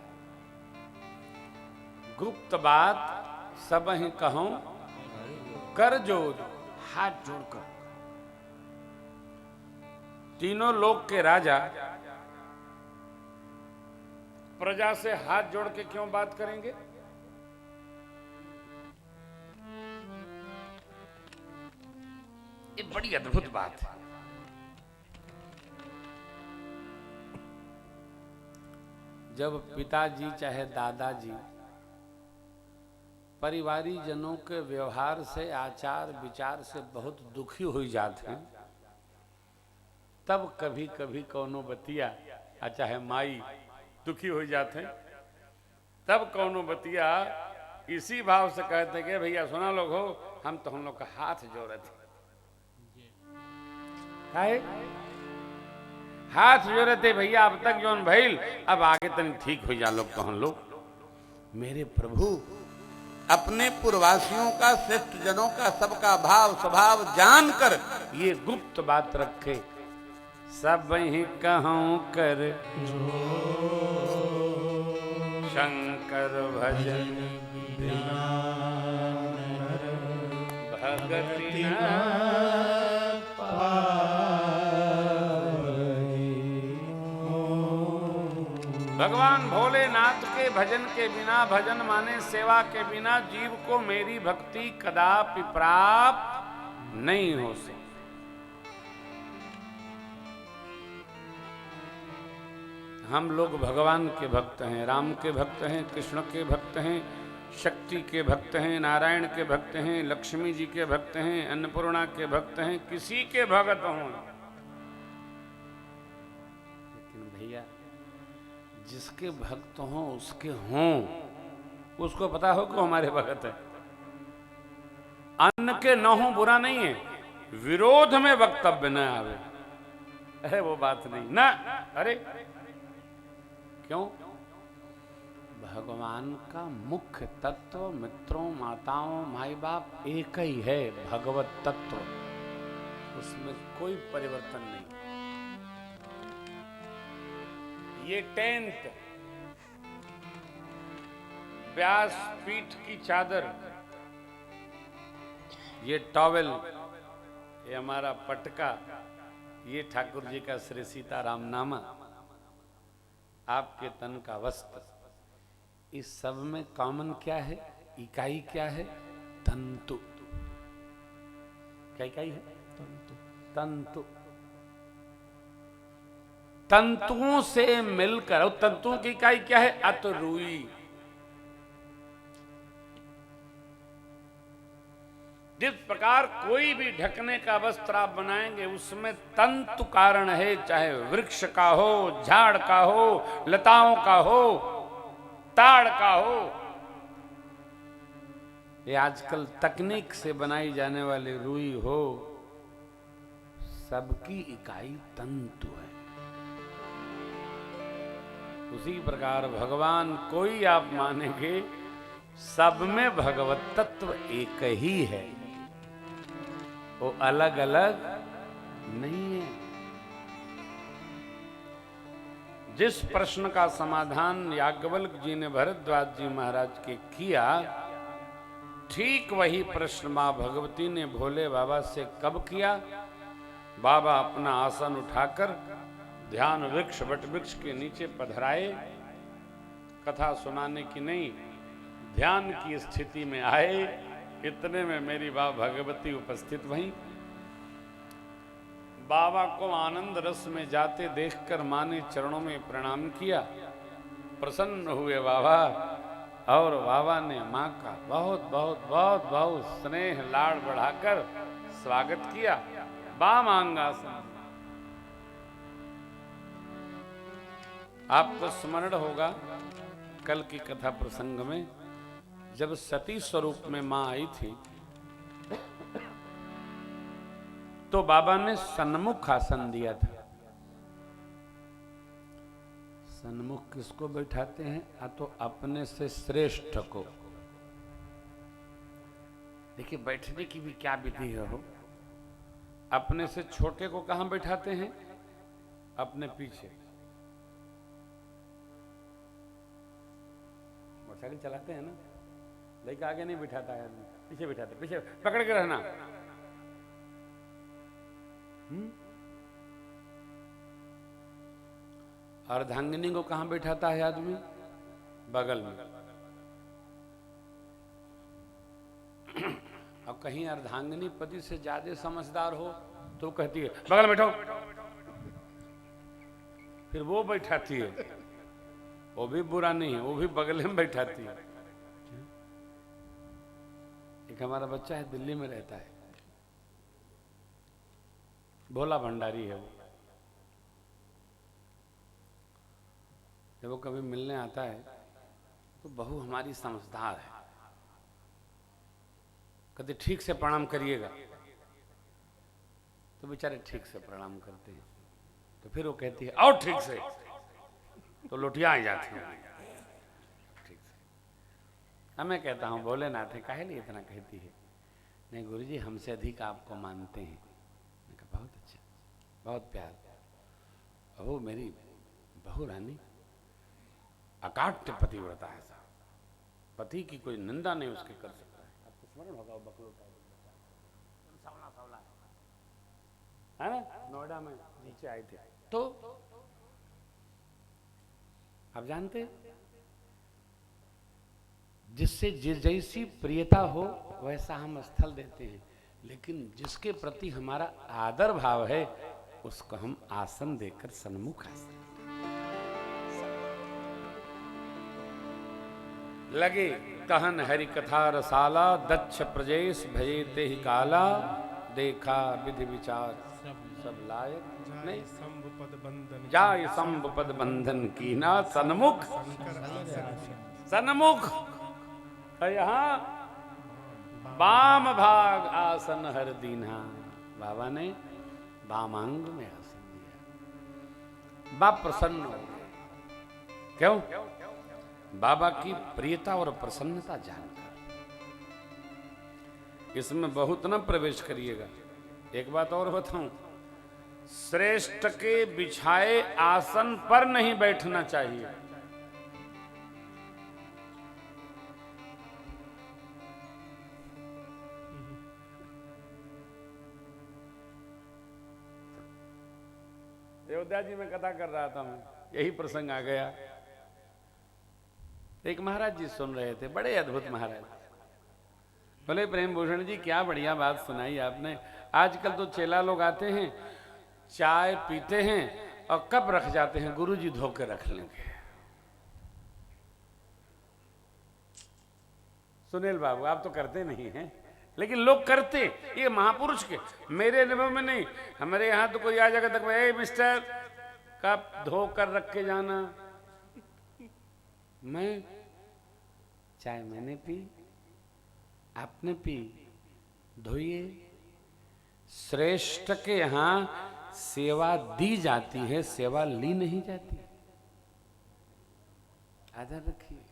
गुप्त बात सब ही कहूं कर जोड़, हाथ जोड़कर। तीनों लोक के राजा प्रजा से हाथ जोड़ के क्यों बात करेंगे? ये बड़ी अद्भुत बात है। जब पिताजी चाहे दादाजी परिवारी जनों के व्यवहार से, आचार विचार से बहुत दुखी हो जाते हैं, तब कभी कभी कौनो बतिया, चाहे माई दुखी हो जाते हैं, तब कौनो बतिया इसी भाव से कहते हैं कि भैया सुना लोग हो, हम तो हम लोग का हाथ जोड़े थे। हाथ जोड़े थे भैया, अब तक जोन भइल, अब आगे तक ठीक हो जा लोग। कहन लोग मेरे प्रभु अपने पूर्ववासियों का, श्रेष्ठ जनों का, सबका भाव स्वभाव जानकर ये गुप्त बात रखे। सब ही कहूं कर शंकर भजन बिना भगति न भगवान भोलेनाथ के भजन के बिना, भजन माने सेवा के बिना जीव को मेरी भक्ति कदापि प्राप्त नहीं हो सकती। हम लोग भगवान के भक्त हैं, राम के भक्त हैं, कृष्ण के भक्त हैं, शक्ति के भक्त हैं, नारायण के भक्त हैं, लक्ष्मी जी के भक्त हैं, अन्नपूर्णा के भक्त हैं, किसी के भक्त हों। लेकिन भैया जिसके भक्त हों उसके हों, उसको पता हो कि हमारे भक्त है। अन्न के न हो बुरा नहीं है, विरोध में वक्तव्य न आवे, अरे वो बात नहीं ना। अरे क्यों? भगवान का मुख्य तत्व मित्रों, माताओं, माई बाप एक ही है, भगवत तत्व, उसमें कोई परिवर्तन नहीं। ये टेंट, व्यास पीठ की चादर, ये टॉवेल, ये हमारा पटका, ये ठाकुर जी का श्री सीताराम नामा, आपके तन का वस्त्र, इस सब में कॉमन क्या है? इकाई क्या है? तंतु। क्या इकाई है? तंतु। तंतुओं से मिलकर, और तंतुओं की इकाई क्या है? अतरुई। जिस प्रकार कोई भी ढकने का वस्त्र आप बनाएंगे उसमें तंतु कारण है, चाहे वृक्ष का हो, झाड़ का हो, लताओं का हो, ताड़ का हो। ये आजकल तकनीक से बनाई जाने वाली रुई हो, सबकी इकाई तंतु है। उसी प्रकार भगवान कोई आप मानेंगे, सब में भगवत तत्व एक ही है, वो अलग अलग नहीं है। जिस प्रश्न का समाधान याज्ञवल्क्य जी ने भरद्वाज जी महाराज के किया, ठीक वही प्रश्न मां भगवती ने भोले बाबा से कब किया? बाबा अपना आसन उठाकर ध्यान वृक्ष वट वृक्ष के नीचे पधराए, कथा सुनाने की नहीं, ध्यान की स्थिति में आए। इतने में मेरी मां भगवती उपस्थित वहीं। बाबा को आनंद रस में जाते देखकर मां ने चरणों में प्रणाम किया, प्रसन्न हुए बाबा, और बाबा ने मां का बहुत बहुत बहुत बहुत स्नेह लाड़ बढ़ाकर स्वागत किया। वामांगासन। आपको स्मरण होगा कल की कथा प्रसंग में, जब सती स्वरूप में मां आई थी तो बाबा ने सन्मुख आसन दिया था। सन्मुख किसको बैठाते हैं? तो अपने से श्रेष्ठ को। देखिए बैठने की भी क्या विधि है हो। अपने से छोटे को कहां बैठाते हैं? अपने पीछे। मोटरसाइकिल चलाते हैं ना, लेकिन आगे नहीं बिठाता है, पीछे बिठाते, पीछे पकड़ के रहना। अर्धांगिनी को कहां बैठाता है आदमी? बगल में। और कहीं अर्धांगिनी पति से ज्यादा समझदार हो तो कहती है बगल में बैठो, फिर वो बैठाती है। वो भी बुरा नहीं है, वो भी बगल में बैठाती है। एक हमारा बच्चा है, दिल्ली में रहता है, भोला भंडारी है वो। जब वो कभी मिलने आता है तो बहू हमारी समझदार है, कहते ठीक से प्रणाम करिएगा, तो बेचारे ठीक से प्रणाम करते हैं। तो फिर वो कहती है और ठीक से, तो लोटियां आ जाती हैं ठीक से। मैं कहता हूँ भोलेनाथ है, काहे लिए इतना कहती है? नहीं गुरुजी, हमसे अधिक आपको मानते हैं। मैं कहा बहुत अच्छा, बहुत प्यार। वो मेरी बहू रानी अकाट्य पतिव्रता है साहब, पति की कोई निंदा नहीं उसके कर सकता है। आपको स्मरण होगा वो बकलोटा सावला सावला है ना, नोएडा में नीचे आए थे। तो आप जानते, जिससे जैसी प्रियता हो वैसा हम स्थल देते हैं, लेकिन जिसके प्रति हमारा आदर भाव है उसको हम आसन देकर सन्मुख आसन। लगे कहन हरि कथा रसाला, दक्ष प्रजेश भये ते ही काला, देखा विधि विचार सब लायक नहीं, शंभु पद बंधन जाय शंभु पद बंधन कीना, सन्मुख शंकर आसन सन्मुख यहाँ वाम भाग आसन हर दीन्हा। बाबा ने वामांग में आसन दिया, बाप प्रसन्न हो गए। क्यों? बाबा की प्रियता और प्रसन्नता जानकर। इसमें बहुत न प्रवेश करिएगा। एक बात और बताऊं, श्रेष्ठ के बिछाए आसन पर नहीं बैठना चाहिए। अयोध्या जी में कथा कर रहा था मैं, यही प्रसंग आ गया। एक महाराज जी सुन रहे थे, बड़े अद्भुत महाराज। बोले प्रेम भूषण जी क्या बढ़िया बात सुनाई आपने। आजकल तो चेला लोग आते हैं, चाय पीते हैं और कप रख जाते हैं, गुरुजी धो के रख लेंगे। सुनील बाबू आप तो करते नहीं हैं, लेकिन लोग करते, ये महापुरुष के, मेरे अनुभव में नहीं। हमारे यहाँ तो कोई आ जाएगा तक ए मिस्टर कप धो कर रख के जाना। मैं चाय मैंने पी, आपने पी, धोइए। श्रेष्ठ के यहां सेवा दी जाती है, सेवा ली नहीं जाती। आदर रखिए।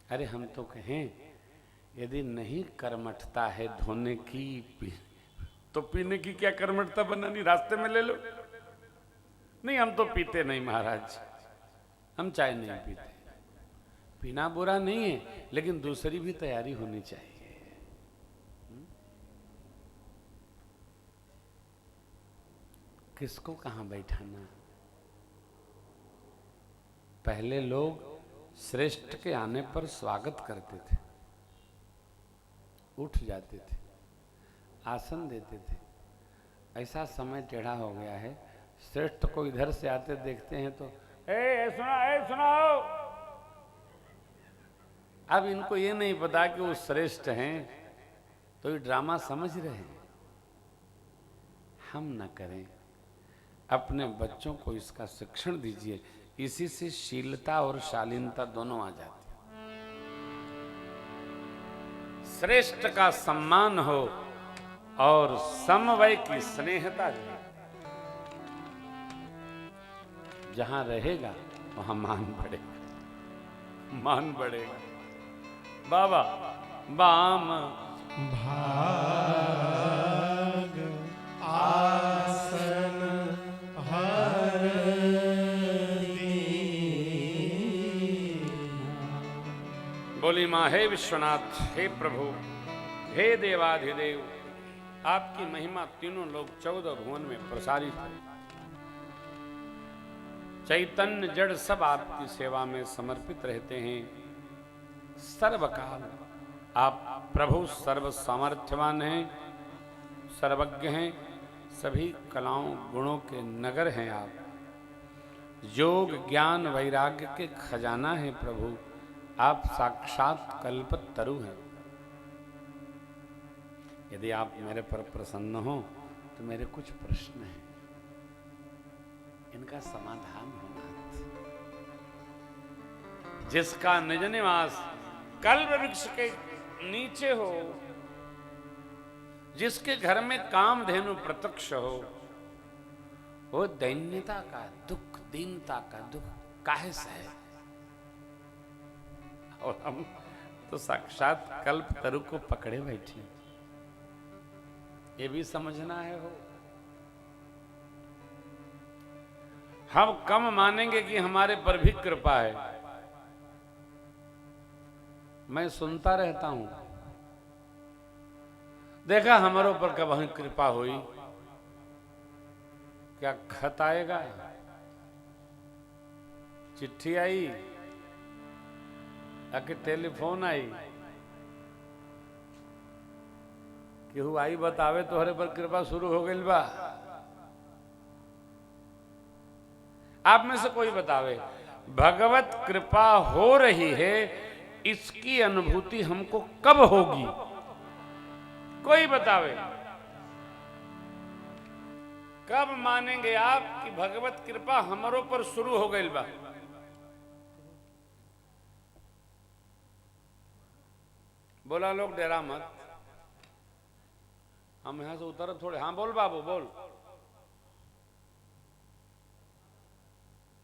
अरे हम तो कहें यदि नहीं कर्मठता है धोने की, तो पीने की क्या कर्मठता बनानी, रास्ते में ले लो। नहीं हम तो पीते नहीं महाराज, हम चाय नहीं पीते। पीना बुरा नहीं है, लेकिन दूसरी भी तैयारी होनी चाहिए। किसको कहां बैठाना। पहले लोग श्रेष्ठ के आने पर स्वागत करते थे, उठ जाते थे, आसन देते थे। ऐसा समय टेढ़ा हो गया है, श्रेष्ठ को इधर से आते देखते हैं तो सुनाओ। अब इनको ये नहीं पता कि वो श्रेष्ठ हैं, तो ये ड्रामा समझ रहे हैं। हम न करें, अपने बच्चों को इसका शिक्षण दीजिए। इसी से शीलता और शालीनता दोनों आ जाती है। श्रेष्ठ का सम्मान हो और समवय की स्नेहता जहां रहेगा वहां मान बढ़ेगा, मान बढ़ेगा। बाबा बाम भाग आसन हर बोली माँ हे विश्वनाथ, हे प्रभु, हे देवाधिदेव, आपकी महिमा तीनों लोग 14 भुवन में प्रसारित है। चैतन्य जड़ सब आपकी सेवा में समर्पित रहते हैं। सर्वकाल आप प्रभु सर्व सामर्थ्यवान हैं, सर्वज्ञ हैं, सभी कलाओं गुणों के नगर हैं आप। योग ज्ञान वैराग्य के खजाना है प्रभु, आप साक्षात कल्पतरु हैं। यदि आप मेरे पर प्रसन्न हो तो मेरे कुछ प्रश्न हैं, इनका समाधान होना। जिसका निज निवास कल्प वृक्ष के नीचे हो, जिसके घर में कामधेनु प्रत्यक्ष हो, वो दैन्यता का दुख, दीनता का दुख काहे सहे। और हम तो साक्षात कल्प तरु को पकड़े बैठे। ये भी समझना है हो। हम कम मानेंगे कि हमारे पर भी कृपा है। मैं सुनता रहता हूं, देखा हमारे ऊपर कब कृपा हुई, क्या खत आएगा, चिट्ठी आई, आके टेलीफोन आई, केहू आई बतावे तोहरे पर कृपा शुरू हो गई बा। आप में से कोई बतावे भगवत कृपा हो रही है, इसकी अनुभूति हमको कब होगी? कोई बतावे, कब मानेंगे आप कि भगवत कृपा हमारो पर शुरू हो गई बा? बोला लोग डेरा मत, हम यहां से उतर थोड़े। हाँ बोल बाबू बोल।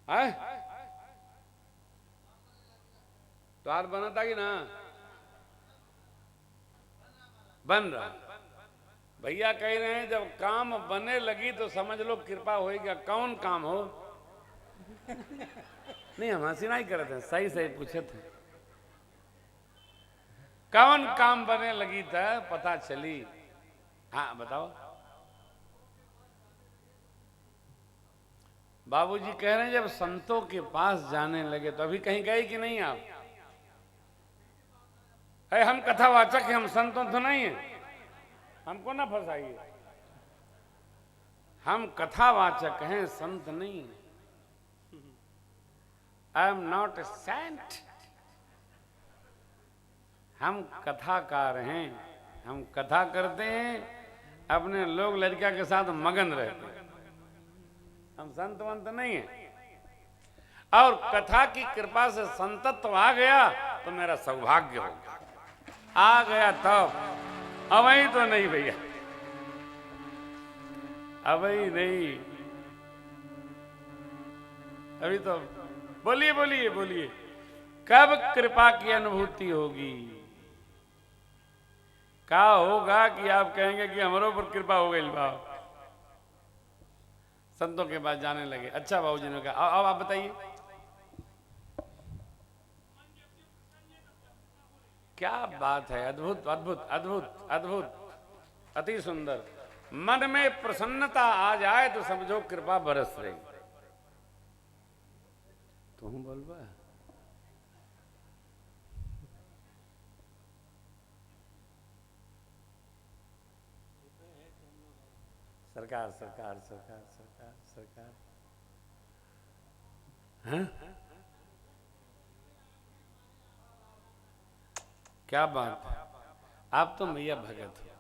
है तो आज बना था कि ना बन रहा? भैया कह रहे हैं जब काम बने लगी तो समझ लो कृपा होएगी। कौन काम हो? नहीं हम हंसी नहीं कर रहे थे, सही सही पूछे थे। कौन काम बने लगी था पता चली? हाँ बताओ। बाबूजी कह रहे हैं जब संतों के पास जाने लगे तो अभी कहीं गए कि नहीं आप? है हम कथावाचक हैं, हम संतों तो नहीं है, हमको ना फंसाइए। हम कथावाचक हैं, संत नहीं है। I am not a saint. हम कथाकार हैं, हम कथा करते हैं, अपने लोग लड़का के साथ मगन रहते हैं। हम संत वंत नहीं है। और कथा की कृपा से संतत्व आ गया तो मेरा सौभाग्य हो गया। आ गया तब, अवही तो नहीं भैया, अवही नहीं। अभी तो बोलिए बोलिए बोलिए, कब कृपा की अनुभूति होगी? क्या होगा कि आप कहेंगे कि हमारे ऊपर कृपा हो गई बा? संतों के पास जाने लगे। अच्छा बाबूजी ने कहा अब आप बताइए क्या बात है? अद्भुत अद्भुत अद्भुत अद्भुत, अति सुंदर। मन में प्रसन्नता आ जाए तो समझो कृपा बरस रही। तुम बोलबा सरकार सरकार सरकार सरकार सरकार। हाँ? क्या बात है, आप तो मैया भगत हो,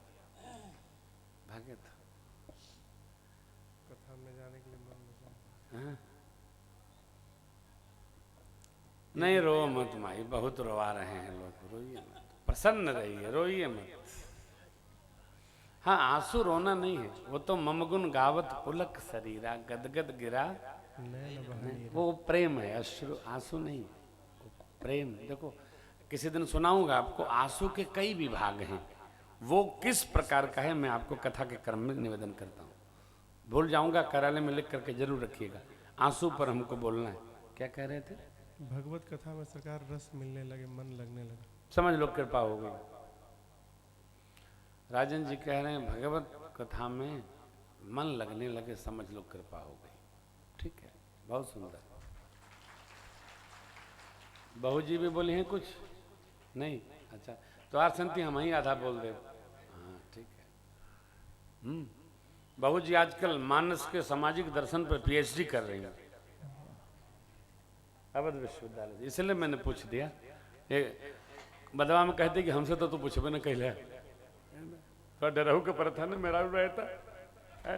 भगत हो। कथा में जाने के लिए मन लगा। हाँ? नहीं रो मत माई, बहुत रोवा रहे हैं लोग, रोइए मत, प्रसन्न रहिए, रोइए मत। हाँ आंसू रोना नहीं है, वो तो ममगुन गावत पुलक शरीरा गदगद गिरा, वो प्रेम है, अश्रु आंसू नहीं, वो प्रेम। देखो किसी दिन सुनाऊंगा आपको, आंसू के कई विभाग हैं, वो किस प्रकार का है मैं आपको कथा के क्रम में निवेदन करता हूँ। भूल जाऊंगा, कार्यालय में लिख करके जरूर रखिएगा। आंसू पर हमको बोलना है। क्या कह रहे थे? भगवत कथा में सरकार रस मिलने लगे, मन लगने लगा। समझ लो कृपा हो गई। राजन जी कह रहे हैं भगवत कथा में मन लगने लगे, समझ लो कृपा हो गई। ठीक है, बहुत सुंदर। बहू जी भी बोली हैं कुछ नहीं? अच्छा तो आज संती हम ही आधा बोल दे। हाँ ठीक है। बहू जी आजकल मानस के सामाजिक दर्शन पर पीएचडी कर रही हैं अवध विश्वविद्यालय, इसलिए मैंने पूछ दिया। ये बदवा में कहते कि हमसे तो तू पूछबे न कहले, तो डरहू के पर था ना मेरा भी रहता है।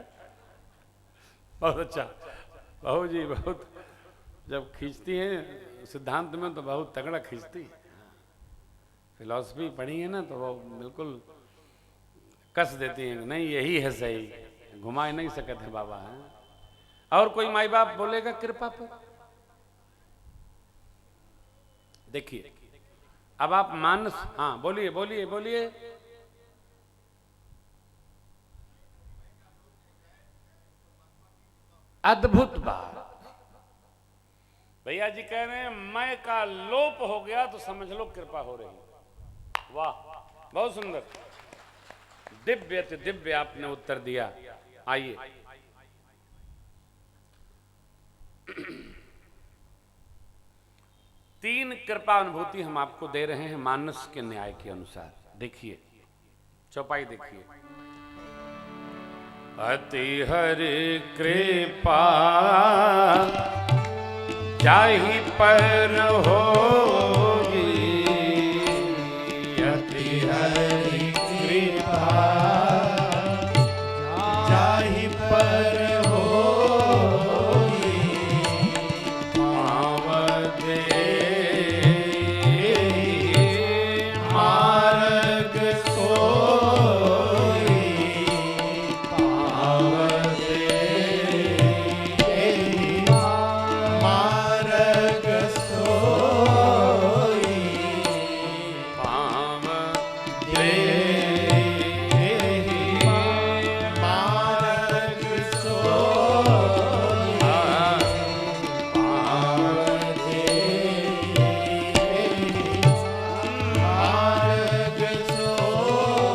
बहुत अच्छा बहू जी, बहुत जब खींचती हैं सिद्धांत में तो बहुत तगड़ा खींचती है। फिलॉसफी पढ़ी है ना तो वो बिल्कुल कस देती हैं, नहीं यही है सही, घुमा नहीं सकते हैं बाबा है। और कोई माई बाप बोलेगा कृपा पर? देखिए अब आप मानस, हाँ बोलिए बोलिए बोलिए। अद्भुत बात, भैया जी कह रहे हैं मैं का लोप हो गया तो समझ लो कृपा हो रही। वाह बहुत सुंदर, दिव्य अति दिव्य आपने उत्तर दिया। आइए तीन कृपा अनुभूति हम आपको दे रहे हैं मानस के न्याय के अनुसार। देखिए चौपाई देखिए। अति हरि कृपा जाहि पर होगी अति हरि कृपा, जाहि पर होगी पाँव दे मार्ग सोई, पाँव दे मार्ग सोई, पाँव दे मार्ग सोई, मार्ग सोई,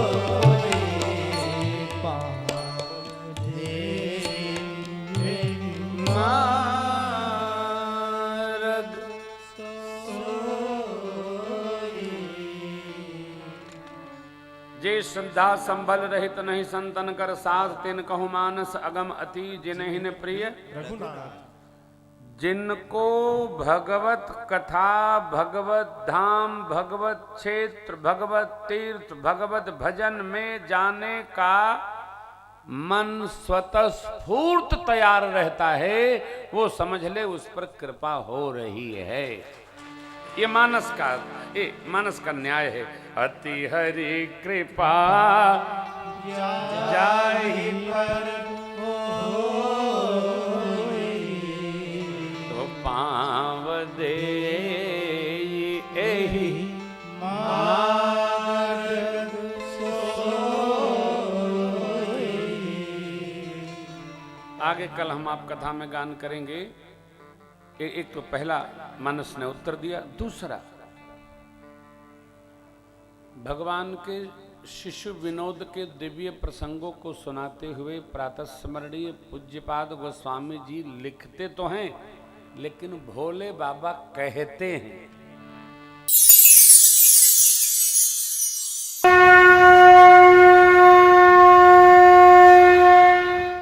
मार्ग जे श्रद्धा संभल रहित नहीं संतन कर साथ, तिन कहु मानस अगम अति जिनहिन प्रिय। रघुनाथ जिनको भगवत कथा, भगवत धाम, भगवत क्षेत्र, भगवत तीर्थ, भगवत भजन में जाने का मन स्वतः स्फूर्त तैयार रहता है, वो समझ ले उस पर कृपा हो रही है। ये मानस का न्याय है। अति हरि कृपा जाहि पर तो पाँव दे एहि मार्ग सोई। आगे कल हम आप कथा में गान करेंगे। एक तो पहला मानस ने उत्तर दिया, दूसरा भगवान के शिशु विनोद के दिव्य प्रसंगों को सुनाते हुए प्रातः स्मरणीय पूज्यपाद गोस्वामी जी लिखते तो हैं, लेकिन भोले बाबा कहते हैं।